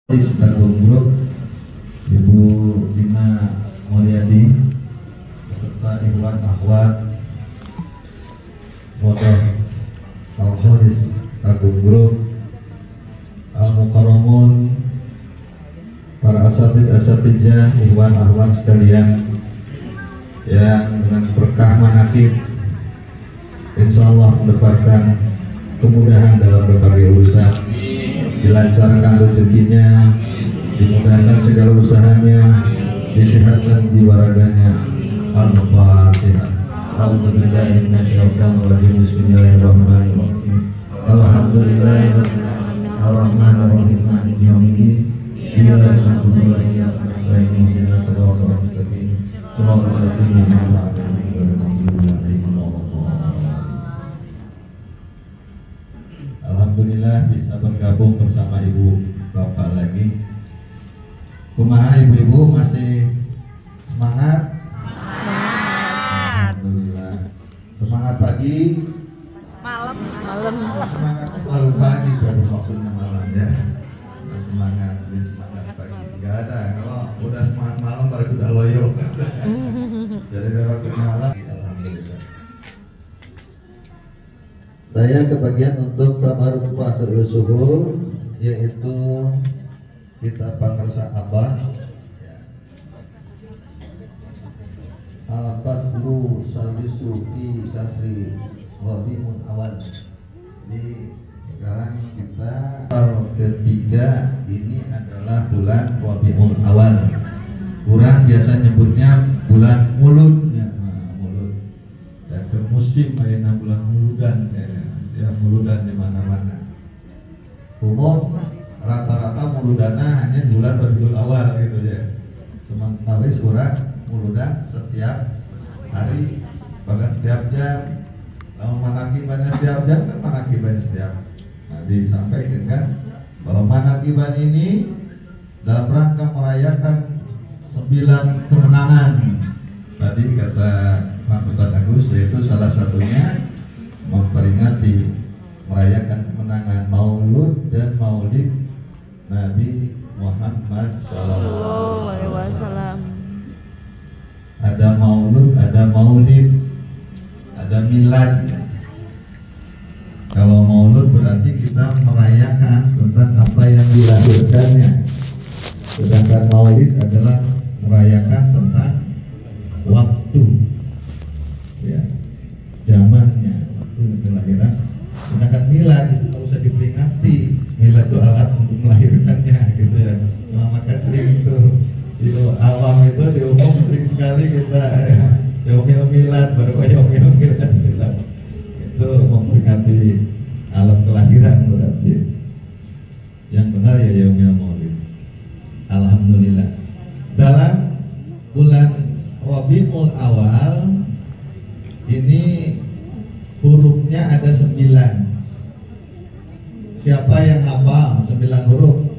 Group, Ibu Dina Mulyadi beserta Ikhwan Akhwat Motor Al-Khodis Agung Group, Al-Mukarramun, para asatidjah, Ikhwan Akhwat sekalian yang dengan berkah manaqib insyaallah mendapatkan kemudahan dalam berbagai urusan, dilancarkan rezekinya, dimudahkan segala usahanya, disehatkan jiwa raganya. Al-Fatihah. A'udzubillahi minasyaitonir rajim. Bismillahirrahmanirrahim. Alhamdulillahirrahmanirrahim. Maliki yaumiddin. Iyyaka na'budu wa iyyaka nasta'in. Ihdinas siratal mustaqim. Shiratal ladzina an'amta 'alaihim. Alhamdulillah bisa bergabung bersama ibu bapak lagi. Kumaha ibu-ibu, masih semangat? Alhamdulillah. Semangat pagi, malam. Semangatnya selalu pagi, baru waktunya malam ya. Semangat pagi nggak ada. Kalau udah semangat malam baru udah loyo. Jadi waktunya malam. Alhamdulillah. Saya kebagian untuk tabaruk Fadhil Suhur, yaitu kita pangersa Abah Al-Faslu Salisu Fi Syahri Rabiul Awal. Jadi sekarang kita ketiga ini adalah bulan Rabiul Awal. Kurang biasa nyebutnya bulan mulud ya, mulud. Dan ke musim ayana bulan muludan ya, muludan di mana-mana. Umum rata-rata muludana hanya bulan Rabiul Awal gitu ya. Sementara surah muludan setiap hari, bahkan setiap jam. Kalau manakibannya setiap jam kan manakibannya setiap. Nah, disampaikan kan bahwa manakiban ini dalam rangka merayakan 9 kemenangan. Tadi kata Pak Ustadz Agus, yaitu salah satunya memperingati merayakan kemenangan Maulud dan Maulid Nabi Muhammad Sallallahu Alaihi Wasallam. Ada Maulud, ada Maulid, ada Milad. Kalau Maulud berarti kita merayakan tentang apa yang dilahirkannya, sedangkan Maulid adalah merayakan tentang waktu, ya, zamannya, waktu kelahiran. Sedangkan Milad itu tak usah diperingati. Milad itu alat untuk melahirkannya gitu ya. Maka sering itu di awam itu di umum sering sekali kita yaumil milad, baru yaumil milad itu memperingati alat kelahiran berarti. Yang benar ya yaumil maulid. Alhamdulillah. Dalam bulan Rabiul Awal ini hurufnya ada 9. Siapa yang hafal 9 huruf?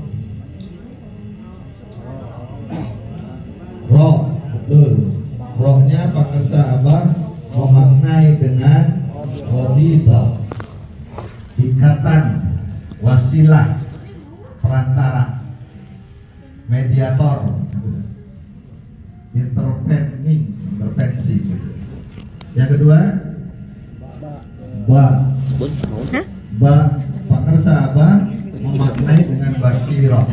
Roh, betul. Rohnya pangersa Abah memaknai dengan robita, ikatan, wasilah, perantara, mediator, intervensi. Yang kedua, ba pangersa Abah memaknai dengan basirah,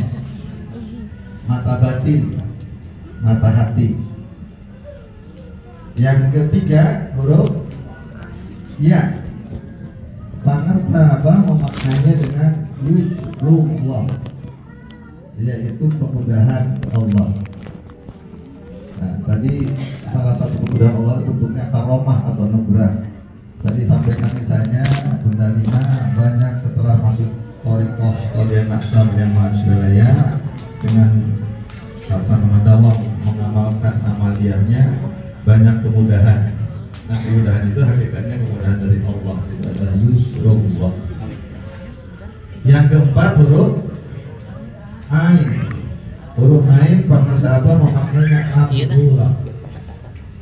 mata batin, mata hati. Yang ketiga huruf ya, pangersa Abah memaknainya dengan yusrullah, yaitu kemudahan Allah. Nah, tadi salah satu kemudahan Allah bentuknya karomah atau nugrah. Tadi sampaikan misalnya Bunda Lina banyak setelah masuk Thariqah Kalian Naksam yang Ma'aswilaya dengan dawam mengamalkan amaliyahnya, banyak kemudahan. Nah, kemudahan itu hakikatnya kemudahan dari Allah, itu adalah yusrullah. Yang keempat huruf ain. Huruf ain pangersa Abah memaknainya Abdullah,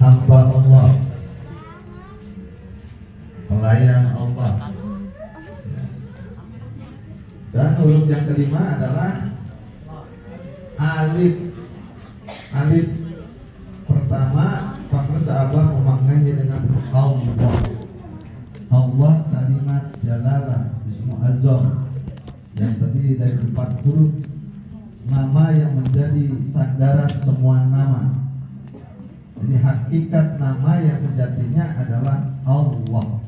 hamba Allah, pelayan Allah. Dan huruf yang kelima adalah alif. Alif pertama Pak sahabat memaknainya dengan Allah. Allah kalimat jalalah ismu azam yang terdiri dari 4 huruf, nama yang menjadi sandaran semua nama. Jadi hakikat nama yang sejatinya adalah Allah.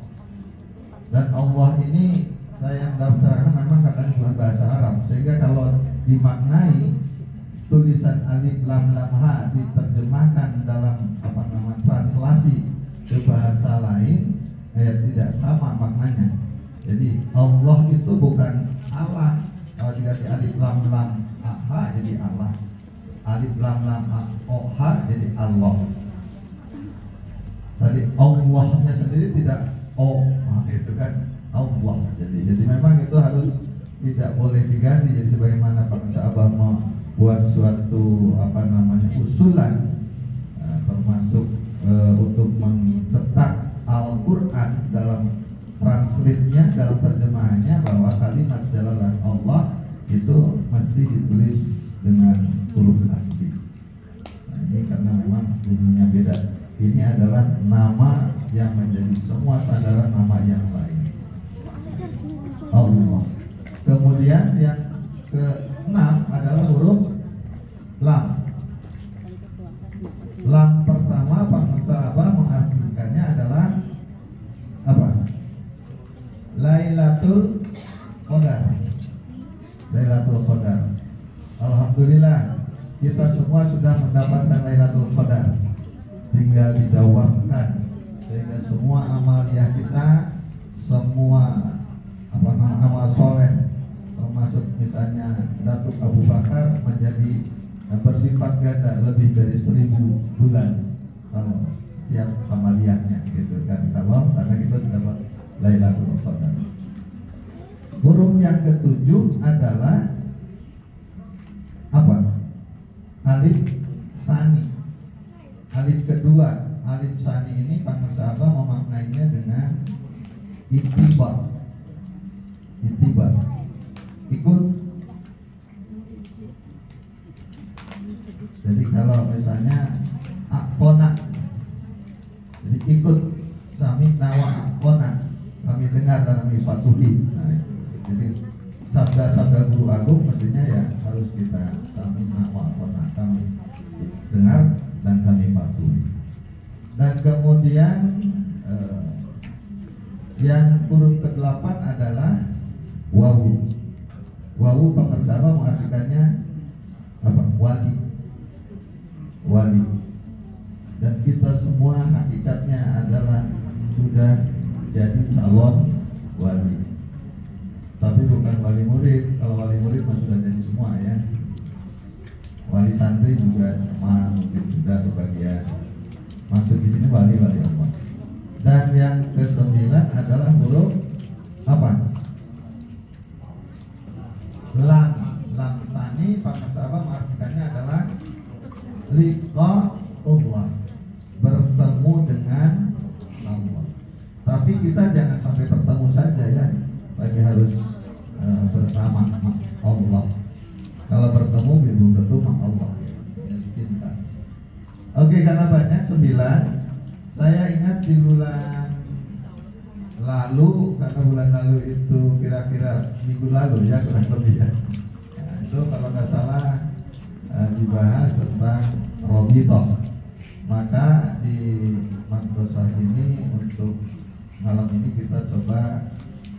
Dan Allah ini saya mendaftarkan memang katanya bukan bahasa Arab, sehingga kalau dimaknai tulisan alif lam lam ha diterjemahkan dalam translasi ke bahasa lain, tidak sama maknanya. Jadi Allah itu bukan Allah. Kalau diganti alif lam lam ha jadi Allah, alif lam lam ha jadi Allah. Tadi Allahnya sendiri tidak itu kan Allah. Jadi memang itu harus tidak boleh diganti. Jadi sebagaimana Pak Sahabat membuat suatu usulan termasuk untuk mencetak Al-Quran dalam translate-nya, dalam terjemahannya, bahwa kalimat jalalah Allah itu mesti ditulis dengan huruf asli. Nah, ini karena memang bunyinya beda. Ini adalah nama yang menjadi semua sandaran nama yang lain, Allah. Kemudian yang ke-6 adalah huruf lam. Lam pertama Pak Sahabat mengartikannya adalah apa? Lailatul Qadar. Lailatul Qadar. Alhamdulillah kita semua sudah mendapatkan Lailatul Qadar. Tinggal didawamkan sehingga semua amaliyah kita, semua amal soleh, termasuk misalnya Datuk Abu Bakar menjadi berlipat ganda lebih dari 1000 bulan kalau tiap amaliyahnya gitu kan, kalau karena kita sudah dapat Lailatul Qadar. Huruf yang ke-7 adalah apa? Alif Sani. Alif kedua, alif sani ini Pak Sahabat memaknainya dengan itibar. Itibar. Ikut. Jadi kalau misalnya akona, jadi ikut sami nawa akona, kami dengar dan kami patuhi. Nah, jadi sabda-sabda guru agung mestinya ya harus kita sami nawa akona, kami dengar dan kami patuhi. Dan kemudian yang huruf ke-8 adalah wawu. Wawu Pak Sahabat mengartikannya apa? Wali. Wali. Dan kita semua hakikatnya adalah sudah jadi calon wali. Tapi bukan wali murid. Kalau wali murid mah sudah jadi semua ya. Wali santri juga sama, mungkin sudah sebagian masuk di sini wali-wali Allah. Dan yang ke-9 adalah huruf apa? Lam. Lam sani Pak Sahabat mengartikannya adalah liqa Allah, bertemu dengan Allah. Tapi kita jangan sampai bertemu saja ya, tapi harus bersama Allah. Kalau bertemu belum tentu Allah ya, sepintas. Oke, karena banyak 9. Saya ingat di bulan lalu, karena bulan lalu itu kira-kira minggu lalu ya kurang lebih ya. Nah, itu kalau nggak salah dibahas tentang Robito. Maka di Microsoft ini untuk malam ini kita coba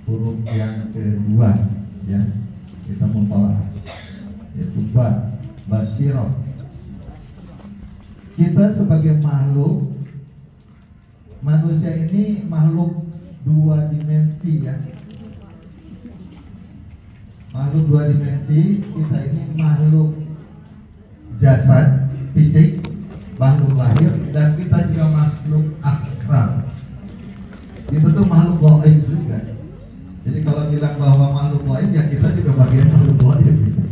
huruf yang kedua ya, kita mempelajari yaitu ba, basyirah. Kita sebagai makhluk manusia ini makhluk 2 dimensi ya. Makhluk 2 dimensi, kita ini makhluk jasad, fisik, makhluk lahir, dan kita juga makhluk aksara. Itu tuh makhluk gaib juga. Jadi kalau bilang bahwa makhluk gaib ya kita juga bagian makhluk gaib gitu.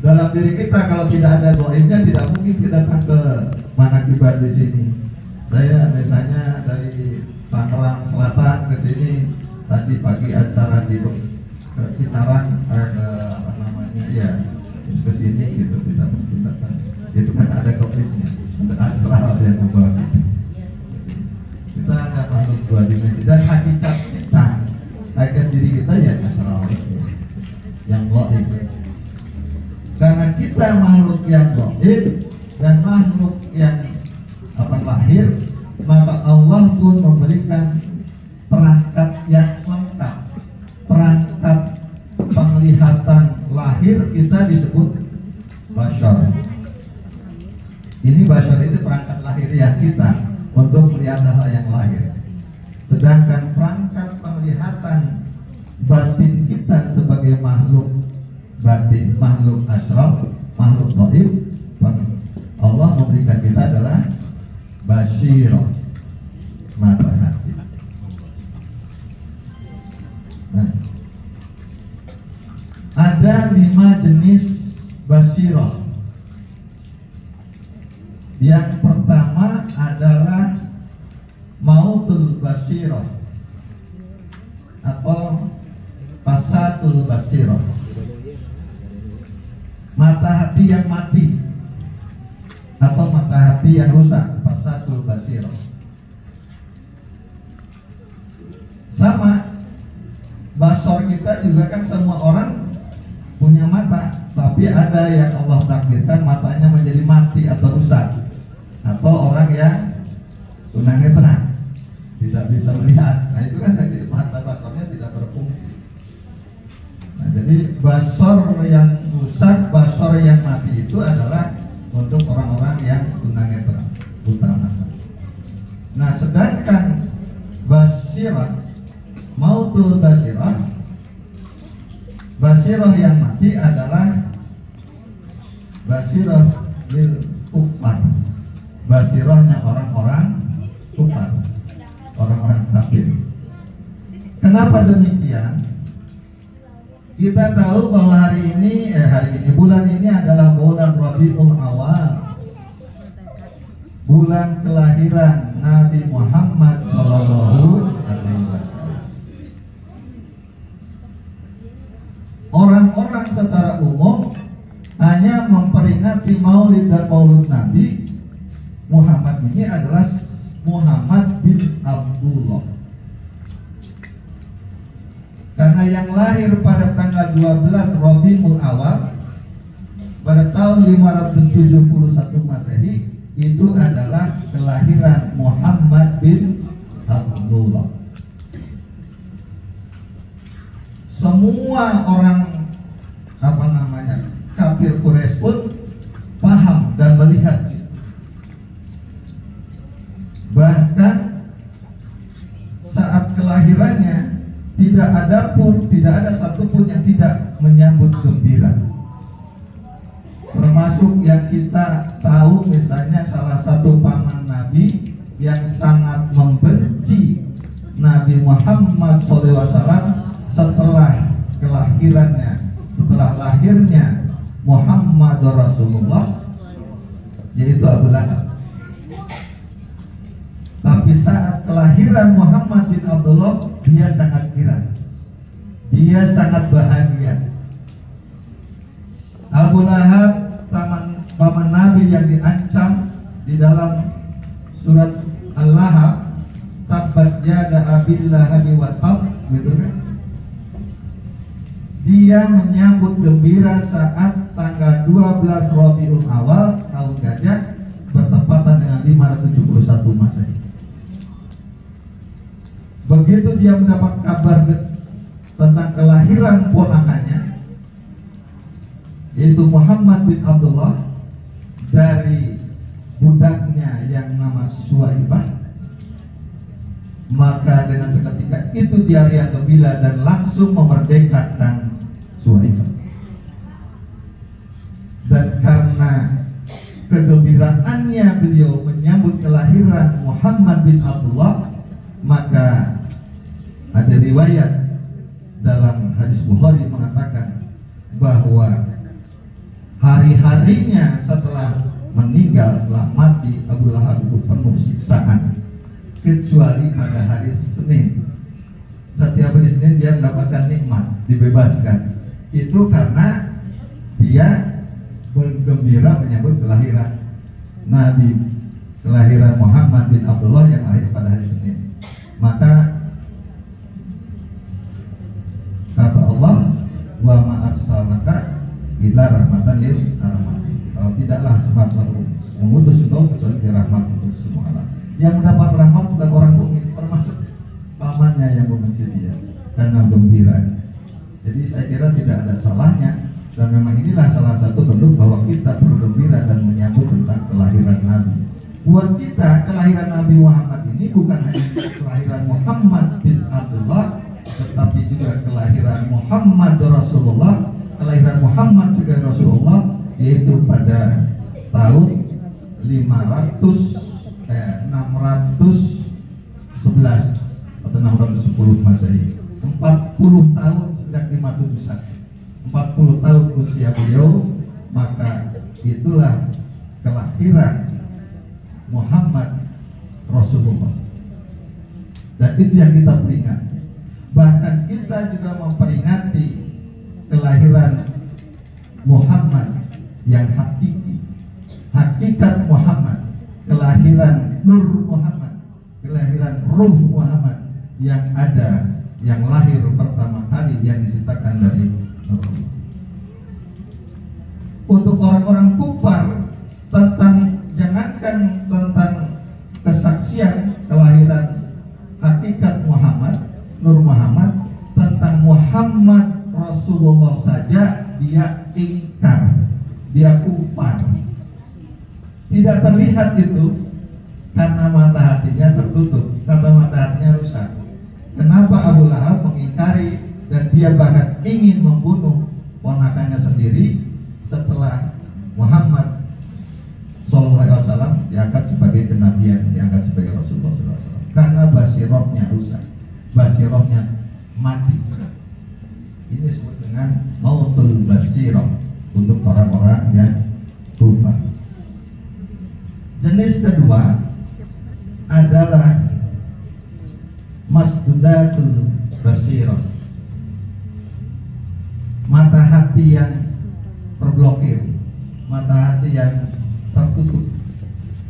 Dalam diri kita kalau tidak ada gaibnya tidak mungkin kita datang ke Manakibat di sini. Saya misalnya dari Tangerang Selatan ke sini tadi pagi acara di Citarang ke sini gitu kita Itu kan ada COVID-nya, ada astral yang membawa kita. Kita ada makhluk dua dimensi dan hakikat kita, hakikat diri kita ya astral yang gaib. Karena kita makhluk yang gaib dan makhluk yang lahir, maka Allah pun memberikan perangkat yang lengkap. Perangkat penglihatan lahir kita disebut basyar. Ini basyar itu perangkat lahiriah kita untuk melihat hal yang lahir. Sedangkan perangkat penglihatan batin kita sebagai makhluk batin, makhluk asyraf, makhluk gaib, Allah memberikan kita adalah basyirah, mata hati. Nah, ada 5 jenis basyirah. Yang pertama adalah mautul basyirah atau fasatul basyirah, mata hati yang mati atau mata hati yang rusak, fasatul basyirah. Sama, basor kita juga kan semua orang punya mata, tapi ada yang Allah takdirkan matanya menjadi mati atau rusak, atau orang yang tunanetra tidak bisa melihat. Nah itu kan jadi mata basornya tidak berfungsi. Nah jadi basor yang rusak, basor yang mati itu adalah untuk orang-orang yang tunanetra, buta mata. Nah sedangkan basyirah, mautul basyirah, basyirah yang mati adalah basyirah lil kufar, basyirahnya orang-orang kufar, orang-orang kafir. Kenapa demikian? Kita tahu bahwa hari ini bulan ini adalah bulan Rabiul Awal, bulan kelahiran Nabi Muhammad Sallallahu Alaihi Wasallam. Orang-orang secara umum hanya memperingati Maulid dan Maulud Nabi Muhammad ini adalah Muhammad bin Abdullah. Karena yang lahir pada tanggal 12 Rabiul Awal pada tahun 571 Masehi itu adalah kelahiran Muhammad bin Abdullah. Semua orang kafir Quraisy pun paham dan melihat. Bahkan saat kelahirannya tidak ada satupun yang tidak menyambut gembira. Termasuk yang kita tahu, misalnya salah satu paman Nabi yang sangat membenci Nabi Muhammad SAW setelah kelahirannya, setelah lahirnya Muhammad Rasulullah, yaitu Abu Lahab. Tapi saat kelahiran Muhammad bin Abdullah, dia sangat girang, dia sangat bahagia. Abu Lahab, paman Nabi yang diancam di dalam surat Al-Lahab, tabbat yada abil lahabi wa tab, gitu kan? Dia menyambut gembira saat tanggal 12 Rabiul Awal tahun Gajah bertepatan dengan 571 Masehi. Begitu dia mendapat kabar tentang kelahiran ponakannya, yaitu Muhammad bin Abdullah, dari budaknya yang nama Suwaibah, maka dengan seketika itu dia riang gembira dan langsung memerdekakan Suwaibah. Dan karena kegembiraannya beliau menyambut kelahiran Muhammad bin Abdullah, maka ada riwayat dalam hadis Bukhari mengatakan bahwa hari-harinya setelah meninggal, setelah mati, Abu Lahab itu penuh siksaan, kecuali pada hari Senin. Setiap hari Senin dia mendapatkan nikmat, dibebaskan. Itu karena dia bergembira menyambut kelahiran Nabi, kelahiran Muhammad bin Abdullah yang lahir pada hari Senin. Maka kata Allah, wa ma arsalnaka illa rahmatan lil alamin. Tidaklah semata mengutus engkau kecuali rahmat untuk semua alam. Yang mendapat rahmat bukan orang mukmin, termasuk pamannya yang membenci dia karena gembira. Jadi saya kira tidak ada salahnya, dan memang inilah salah satu bentuk bahwa kita bergembira dan menyambut tentang kelahiran Nabi. Buat kita kelahiran Nabi Muhammad ini bukan hanya kelahiran Muhammad bin Abdullah, tetapi juga kelahiran Muhammad Rasulullah, kelahiran Muhammad sebagai Rasulullah, yaitu pada tahun 611 atau 610 Masehi. 40 tahun sejak dimaksud 40 tahun usia beliau, maka itulah kelahiran Muhammad Rasulullah. Dan itu yang kita peringati. Bahkan kita juga memperingati kelahiran Muhammad yang hakiki, hakikat Muhammad, kelahiran Nur Muhammad, kelahiran Ruh Muhammad yang ada, yang lahir pertama kali, yang diciptakan dari Nur. Untuk orang-orang kufar, jangankan tentang kesaksian kelahiran hakikat Muhammad, Nur Muhammad, tentang Muhammad Rasulullah saja dia ingkar, dia kufar. Tidak terlihat itu karena mata hatinya tertutup, kata mata hatinya rusak. Kenapa Abu Lahab mengingkari dan dia bahkan ingin membunuh ponakannya sendiri setelah Muhammad SAW diangkat sebagai kenabian, diangkat sebagai Rasulullah SAW, karena basirohnya rusak, basirohnya mati. Ini disebut dengan mautul basiroh untuk orang-orang yang kufar. Jenis kedua adalah masdudatul basiroh, mata hati yang terblokir, mata hati yang tertutup.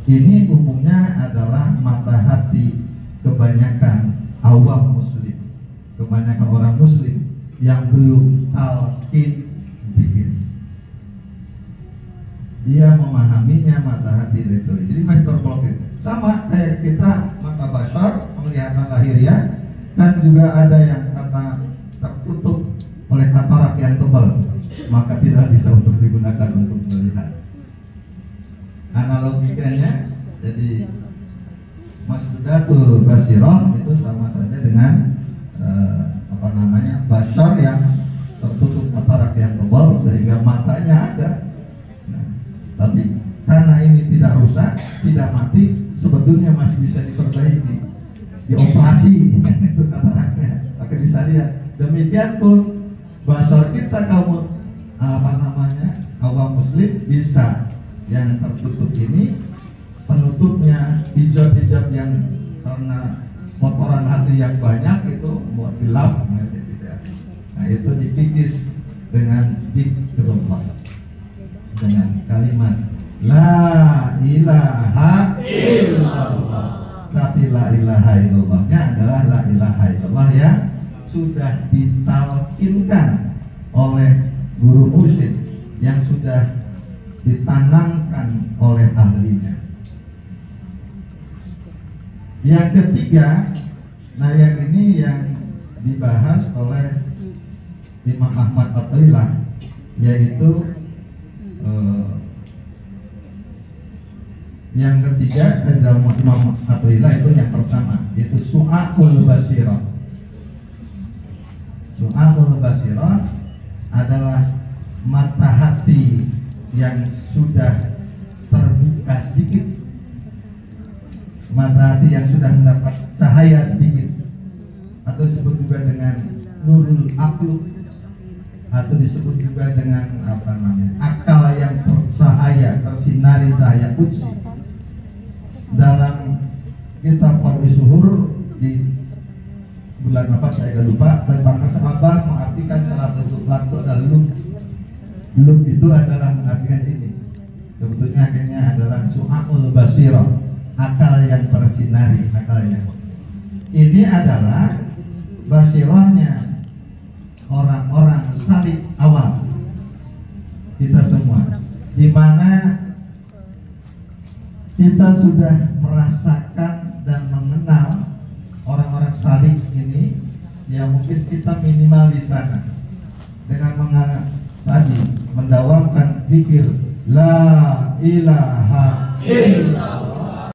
Ini umumnya adalah mata hati kebanyakan awam muslim, kebanyakan orang muslim yang belum talqin zikir. Dia memahaminya mata hati dari itu, jadi masih terblokir. Sama kayak kita mata basar, penglihatan lahiriah, kan juga ada yang kata tertutup oleh katarak yang tebal, maka tidak bisa untuk digunakan untuk melihat. Analogikannya, jadi masdudatul basirah itu sama saja dengan basar yang tertutup katarak yang tebal sehingga matanya ada. Nah, tapi karena ini tidak rusak, tidak mati, sebetulnya masih bisa diperbaiki, dioperasi itu kataraknya, akan bisa lihat. Demikian pun basar kita kaum awam muslim bisa, yang tertutup ini penutupnya hijab-hijab yang karena kotoran hati yang banyak itu buat gelap, nah itu dikikis dengan zikrullah, dengan kalimat la ilaha illallah. Tapi la ilaha illallahnya adalah la ilaha illallah yang sudah ditalkinkan oleh guru mursyid, yang sudah ditanamkan oleh ahlinya. Yang ketiga, nah yang ini yang dibahas oleh Imam Ahmad Athaillah, yaitu yang ketiga adalah Imam Athaillah itu yang pertama, yaitu su'aul basirah. Su'aul basirah adalah mata hati yang sudah terbuka sedikit, mata hati yang sudah mendapat cahaya sedikit, atau disebut juga dengan nurul aqlu, atau disebut juga dengan akal yang bercahaya, tersinari cahaya kudsi. Dalam kitab Qadhi Suhur di bulan apa saya agak lupa, tapi Bangka Sahabat mengartikan salah satu lakto adalah Lub itu adalah mengartikan ini. Sebetulnya akhirnya adalah su'amul basirah, akal yang bersinari, akalnya. Ini adalah basirahnya orang-orang salih awal kita semua, di mana kita sudah merasakan dan mengenal orang-orang salih ini, yang mungkin kita minimal di sana dengan tadi mendawamkan zikir la ilaha illallah